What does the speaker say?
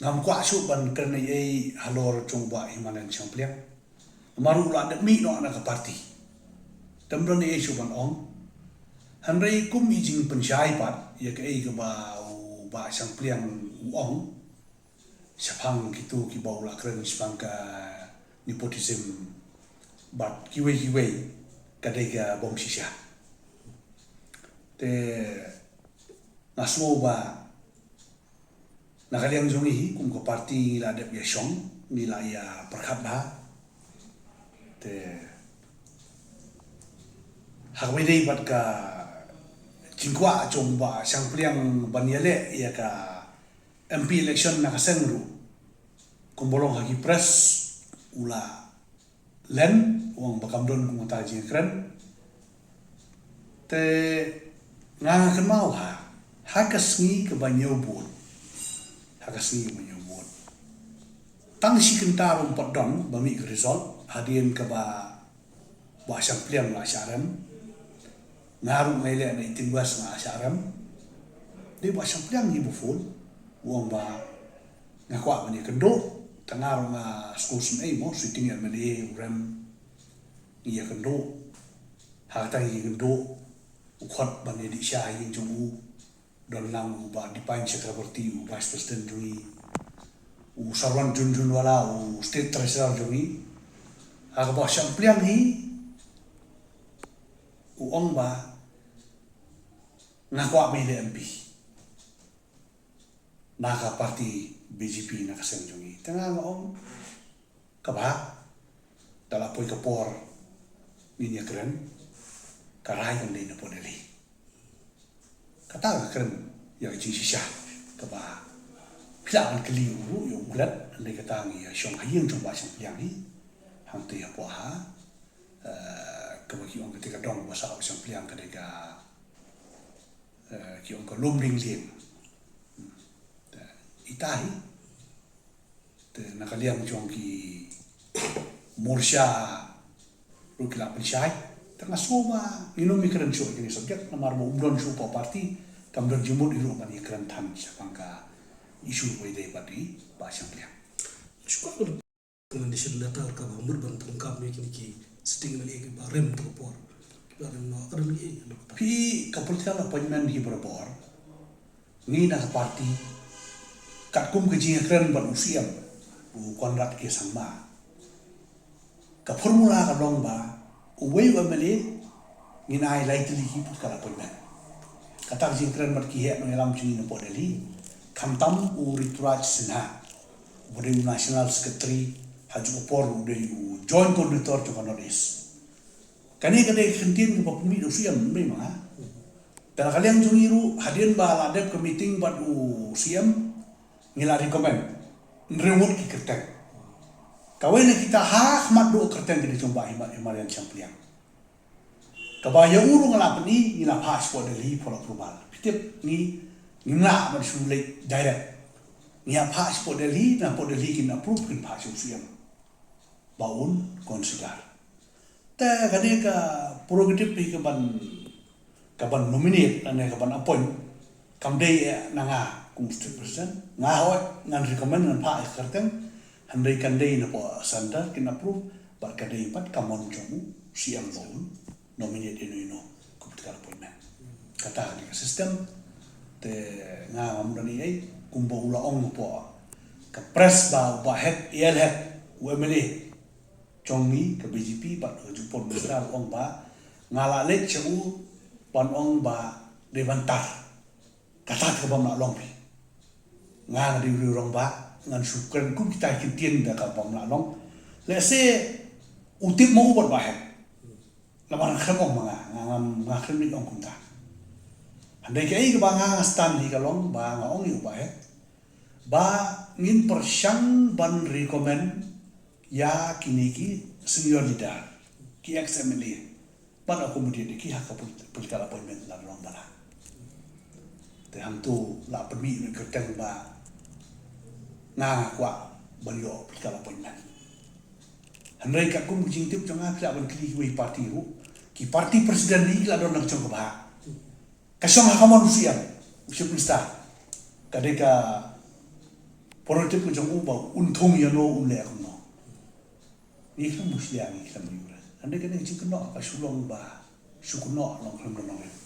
ngam kwa su ban kerana ei halor coba himalan champliang maru la de mi no anak parti tamron ei su ban ong hanrei kum ijing penjai pat ya ke ei ke ba champliang ong sapang gitu ki bau la keren spangka nepotism bat kiwe kadega bom sisha te nasmo ba nakaliang zongi kum ko parti la de yashong ni la ya perkhat ba te hagwe dei bat ka jingkwa chong ba sang pliang baniale ya ka MP election na kasengru kumbolong hagi press ula len wong bakamdon kung taji kren te nga kenal hakas ke banyo buat hakas banyo buat tang si kentar umpat don bami ke result hadien ke ba sang pliang la syaram ngaru ngele na itimbas na syaram di sang pliang ibu full wong ba ngakwa bani kendo tangar nga school sem mo sitting at mali uram iya kendo hata yi kendo ukhat bani di sha yin jong don lang ba di pan chakrabarti vice president jui sarwan junjun wala state treasurer jui ha ba sang pliang hi ong ba ngakwa mi le MP naka parti BJP naka senjongi tengah ngom kabah dala poi kapor ninya keren karai kan dei na podeli kata keren ya ji shisha kabah pilan keliu yo ulat andai kata ngi shong hayeng jong ba shong yang ni hang te ya po ha kabah ki ong ketika dong ba sa shong yang ketika ki ong ko lum ring liem itahi te nakaliang jong ki morsha rukila pensyai tengah soma inomi keren show ini subjek namar mo umdon show pa parti kamdon jumut iru mani keren tan sapangka isu wede pati ba syampliang syukur dengan disyadlatar ka bamur ban tengkap me ki sting mali ki barem to por barem no keren ni pi kapolitical appointment hi berbor ni na parti kat kum ke jinga keren ban usiam konrat ke sama ka formula ka dong ba uwei wa mele nginai likely hi put kala appointment kata jinga keren bat ki he no elam chini no podeli kamtam rituraj sinha bode national secretary haju por de joint coordinator to kanoris kani kade khentin ko pumi usiam memang ha dan kalian jungiru hadian ba la de meeting bat usiam ngila rekomend nrewut ki kerteng kawena kita hak mat do kerteng di jomba himalian champion kabaya uru ngala pani ngila passport deli for approval pitip ni ngila mat sule direct ngia passport deli na podeli kin approve kin passport siam baun consider ta kade ka prerogative pi kaban nominate ane kaban appoint kamdei nanga kum state president ngahot ngan recommend ngan pa kerteng handai kandai na po sanda kin approve ba kadai pat kamon jomu siam baun nominate ino political appointment kata ni system te nga amdani ai kumbo ula ong po ka press ba head wemeli chongmi ka BJP ba jupon besar ong ba ngala lek chu pan ong ba devantar kata ka ba ma long pi ngang di rong ba ngan sukren kum kita kitien da ka bom la long le se utip mo ubot ba he la man khamong mga ngam khremin ong kum ta andai kai ka ba nga stand hi ka long ba nga ong yu ba he ba ngin persyang ban recommend ya kiniki senior leader ki XMLA ban kemudian ki hak political appointment la long bala te ham tu la permi ni kerteng ba nga kwa banyo political appointment handai ka kum jing tip changa kla ban kli wi parti ru ki parti presiden ni la don nak chong ba ka song ha kamon usia usia pista kadeka politik ko jong uba untung ya no unle ko no ni kan musliang ni kan yura ande kan ji kan no ka shulong ba shukuno long kan no